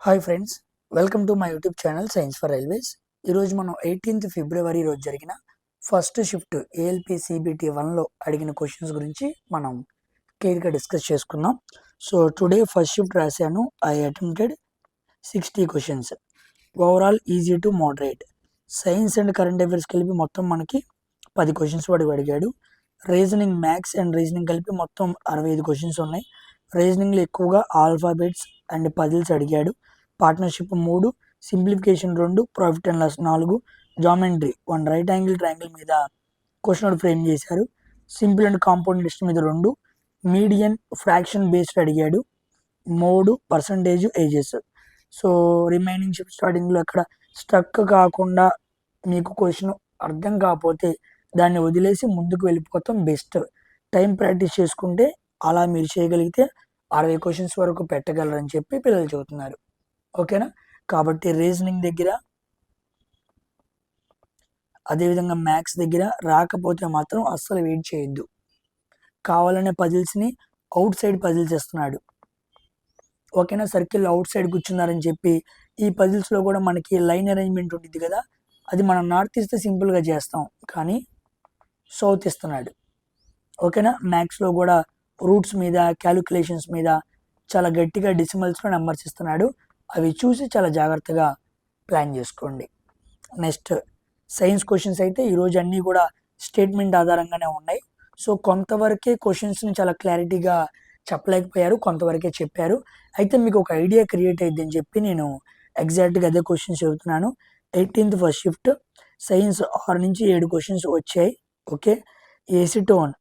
Hi friends, welcome to my YouTube channel science for railways. ఈరోజు మనం 18th ఫిబ్రవరి రోజు జరిగిన ఫస్ట్ షిఫ్ట్ ఏఎల్పి సిబిటి 1లో అడిగిన క్వశ్చన్స్ గురించి మనం క్లియర్గా డిస్కస్ చేసుకుందాం. సో టుడే ఫస్ట్ షిఫ్ట్ రాశాను. I attempted 60 questions. Overall easy to moderate. Science and current affairs కలిపి మొత్తం మనకి 10 క్వశ్చన్స్ వాడు అడిగాడు. రీజనింగ్, మ్యాథ్స్ అండ్ రీజనింగ్ కలిపి మొత్తం 65 క్వశ్చన్స్ ఉన్నాయి. రీజనింగ్లో ఎక్కువగా ఆల్ఫాబెట్స్ అండ్ పజిల్స్ అడిగాడు. Partnership 3, simplification 2, profit and loss 4, geometry 1 right angle triangle మీద క్వశ్చన్ ఫ్రేమ్ చేశారు. సింపుల్ అండ్ కాంపౌండ్ లిస్ట్ మీద 2, మీడియన్ ఫ్రాక్షన్ బేస్డ్ అడిగాడు 3, percentage ages. So remaining shift స్టార్టింగ్లో అక్కడ స్టక్ కాకుండా మీకు క్వశ్చన్ అర్థం కాకపోతే దాన్ని వదిలేసి ముందుకు వెళ్ళిపోతాం బెస్ట్. టైం ప్రాక్టీస్ చేసుకుంటే అలా మీరు చేయగలిగితే 60 క్వశ్చన్స్ వరకు పెట్టగలరని చెప్పి పిల్లలు చెబుతున్నారు. ఓకేనా? కాబట్టి రీజనింగ్ దగ్గర, అదేవిధంగా మ్యాథ్స్ దగ్గర రాకపోతే మాత్రం అస్సలు వెయిట్ చేయొద్దు. కావాలనే పజిల్స్ని అవుట్ సైడ్ పజిల్స్ ఇస్తున్నాడు. ఓకేనా? సర్కిల్ అవుట్ సైడ్ కూర్చున్నారని చెప్పి ఈ పజిల్స్లో కూడా మనకి లైన్ అరేంజ్మెంట్ ఉంటుంది కదా, అది మనం నార్త్ ఇస్తే సింపుల్గా చేస్తాం, కానీ సౌత్ ఇస్తున్నాడు. ఓకేనా? మ్యాథ్స్లో కూడా రూట్స్ మీద, క్యాలిక్యులేషన్స్ మీద చాలా గట్టిగా డెసిమల్స్లో నెంబర్స్ ఇస్తున్నాడు. అవి చూసి చాలా జాగ్రత్తగా ప్లాన్ చేసుకోండి. నెక్స్ట్ సైన్స్ క్వశ్చన్స్ అయితే ఈరోజు అన్నీ కూడా స్టేట్మెంట్ ఆధారంగానే ఉన్నాయి. సో కొంతవరకే క్వశ్చన్స్ని చాలా క్లారిటీగా చెప్పలేకపోయారు, కొంతవరకే చెప్పారు. అయితే మీకు ఒక ఐడియా క్రియేట్ అయ్యింది అని చెప్పి నేను ఎగ్జాక్ట్గా అదే క్వశ్చన్స్ చెబుతున్నాను. 18th ఫస్ట్ షిఫ్ట్ సైన్స్ 6 నుంచి 7 క్వశ్చన్స్ వచ్చాయి. ఓకే. ఎసిటోన్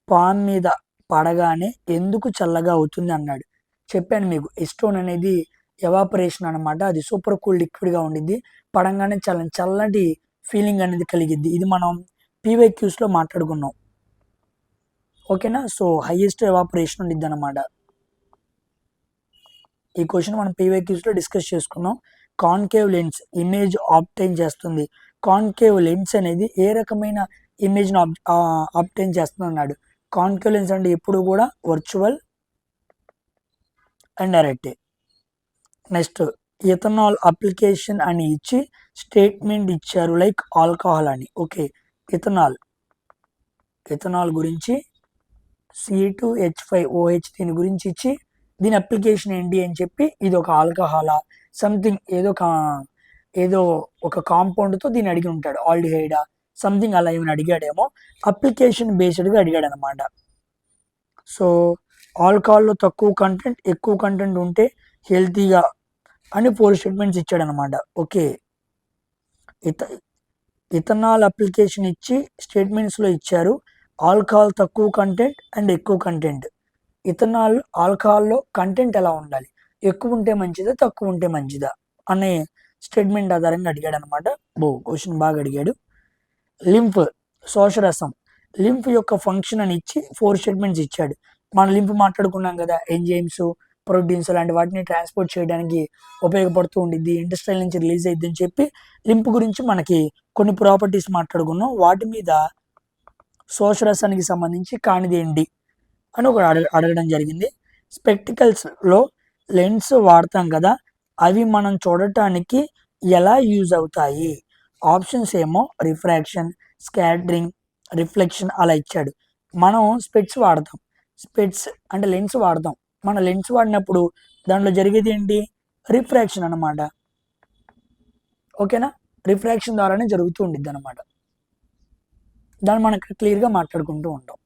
పాన్ మీద పడగానే ఎందుకు చల్లగా అవుతుంది అన్నాడు. చెప్పాను మీకు, ఎసిటోన్ అనేది ఎవాపరేషన్ అనమాట. అది సూపర్ కూల్ లిక్విడ్గా ఉండిద్ది. పడంగానే చల్లటి ఫీలింగ్ అనేది కలిగిద్ది. ఇది మనం పీవైక్యూస్లో మాట్లాడుకున్నాం. ఓకేనా? సో హైయెస్ట్ ఎవాపరేషన్ ఉండిద్ది అనమాట. ఈ క్వశ్చన్ మనం పీవైక్యూస్లో డిస్కస్ చేసుకున్నాం. కాన్కేవ్ లెన్స్ ఇమేజ్ ఆబ్టైన్ చేస్తుంది. కాన్కేవ్ లెన్స్ అనేది ఏ రకమైన ఇమేజ్ని ఆబ్టైన్ చేస్తుంది అన్నాడు. కాన్కేవ్ లెన్స్ అంటే ఎప్పుడు కూడా virtual and direct. Next ethanol application అని ఇచ్చి స్టేట్మెంట్ ఇచ్చారు లైక్ ఆల్కహాల్ అని. ఓకే, ఇథనాల్ గురించి C2H5OH దీని గురించి ఇచ్చి దీని అప్లికేషన్ ఏంటి అని చెప్పి ఇది ఒక ఆల్కహాలా సంథింగ్ ఏదో ఒక కాంపౌండ్తో దీన్ని అడిగి ఉంటాడు. ఆల్డిహైడా సంథింగ్ అలా ఏమైనా అడిగాడేమో. అప్లికేషన్ బేస్డ్గా అడిగాడు అనమాట. సో ఆల్కహాల్లో తక్కువ కంటెంట్, ఎక్కువ కంటెంట్ ఉంటే హెల్తీగా అని 4 స్టేట్మెంట్స్ ఇచ్చాడనమాట. ఓకే, ఇథనాల్ అప్లికేషన్ ఇచ్చి స్టేట్మెంట్స్లో ఇచ్చారు ఆల్కహాల్ తక్కువ కంటెంట్ అండ్ ఎక్కువ కంటెంట్. ఆల్కహాల్లో కంటెంట్ ఎలా ఉండాలి, ఎక్కువ ఉంటే మంచిదా తక్కువ ఉంటే మంచిదా అనే స్టేట్మెంట్ ఆధారంగా అడిగాడు అనమాట. క్వశ్చన్ బాగా అడిగాడు. లింఫ్ శోషరసం, లింఫ్ యొక్క ఫంక్షన్ అని ఇచ్చి 4 స్టేట్మెంట్స్ ఇచ్చాడు. మనం లింఫ్ మాట్లాడుకున్నాం కదా, ఎంజైమ్స్, ప్రోటీన్స్ లాంటి వాటిని ట్రాన్స్పోర్ట్ చేయడానికి ఉపయోగపడుతూ ఉండిద్ది, ఇంటెస్టైన్ నుంచి రిలీజ్ అయ్యిద్ది అని చెప్పి లింఫ్ గురించి మనకి కొన్ని ప్రాపర్టీస్ మాట్లాడుకున్నాం. వాటి మీద శోషరసానికి సంబంధించి కానిదేంటి అని ఒక అడగడం జరిగింది. స్పెక్టికల్స్లో లెన్స్ వాడతాం కదా, అవి మనం చూడటానికి ఎలా యూజ్ అవుతాయి? ఆప్షన్స్ ఏమో రిఫ్రాక్షన్, స్కాటరింగ్, రిఫ్లెక్షన్ అలా ఇచ్చాడు. మనం స్పెట్స్ వాడతాం, స్పెట్స్ అంటే లెన్స్ వాడతాం. మన లెన్స్ వాడినప్పుడు దాంట్లో జరిగేది ఏంటి? రిఫ్రాక్షన్ అనమాట. ఓకేనా? రిఫ్రాక్షన్ ద్వారానే జరుగుతూ ఉండిద్ది అనమాట. దాన్ని మనం క్లియర్గా మాట్లాడుకుంటూ ఉంటాం.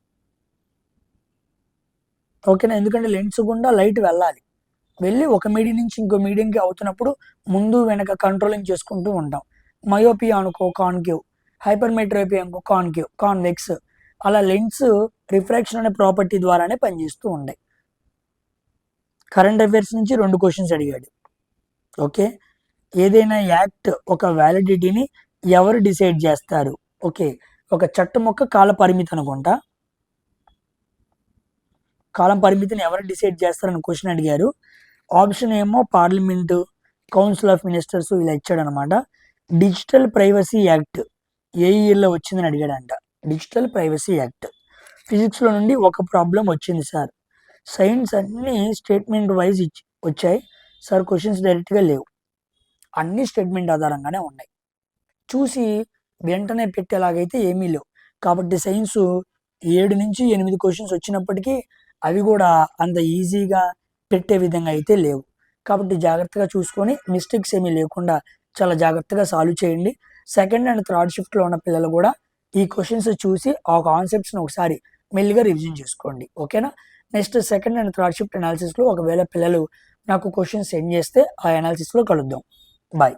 ఓకేనా? ఎందుకంటే లెన్స్ గుండా లైట్ వెళ్ళాలి, వెళ్ళి ఒక మీడియం నుంచి ఇంకో మీడియంకి అవుతున్నప్పుడు ముందు వెనక కంట్రోలింగ్ చేసుకుంటూ ఉంటాం. మయోపియా అనుకో కాన్కేవ్, హైపర్మెట్రోపియా అనుకో కాన్కేవ్, కాన్వెక్స్. అలా లెన్స్ రిఫ్రాక్షన్ అనే ప్రాపర్టీ ద్వారానే పనిచేస్తూ ఉంటాయి. కరెంట్ అఫైర్స్ నుంచి 2 క్వశ్చన్స్ అడిగాడు. ఓకే, ఏదైనా యాక్ట్ ఒక వ్యాలిడిటీని ఎవరు డిసైడ్ చేస్తారు? ఓకే, ఒక చట్టం యొక్క కాల పరిమితి అనుకుంటా, కాలం పరిమితిని ఎవరు డిసైడ్ చేస్తారని క్వశ్చన్ అడిగారు. ఆప్షన్ ఏమో పార్లమెంటు, కౌన్సిల్ ఆఫ్ మినిస్టర్స్ ఇలా ఇచ్చాడు అనమాట. డిజిటల్ ప్రైవసీ యాక్ట్ ఏ ఇయర్లో వచ్చిందని అడిగాడంట. డిజిటల్ ప్రైవసీ యాక్ట్ ఫిజిక్స్లో నుండి ఒక ప్రాబ్లం వచ్చింది సార్. సైన్స్ అన్ని స్టేట్మెంట్ వైజ్ వచ్చాయి, సార్ క్వశ్చన్స్ డైరెక్ట్గా లేవు, అన్ని స్టేట్మెంట్ ఆధారంగానే ఉన్నాయి. చూసి వెంటనే పెట్టేలాగైతే ఏమీ లేవు. కాబట్టి సైన్స్ 7 నుంచి 8 క్వశ్చన్స్ వచ్చినప్పటికీ అవి కూడా అంత ఈజీగా పెట్టే విధంగా అయితే లేవు. కాబట్టి జాగ్రత్తగా చూసుకొని మిస్టేక్స్ ఏమీ లేకుండా చాలా జాగ్రత్తగా సాల్వ్ చేయండి. సెకండ్ అండ్ థర్డ్ షిఫ్ట్లో ఉన్న పిల్లలు కూడా ఈ క్వశ్చన్స్ చూసి ఆ కాన్సెప్ట్స్ని ఒకసారి మెల్లిగా రివిజన్ చేసుకోండి. ఓకేనా? Next second and third shift అనాలిసిస్లో ఒకవేళ పిల్లలు నాకు క్వశ్చన్స్ సెండ్ చేస్తే ఆ అనాలిసిస్లో కలుద్దాం. బాయ్.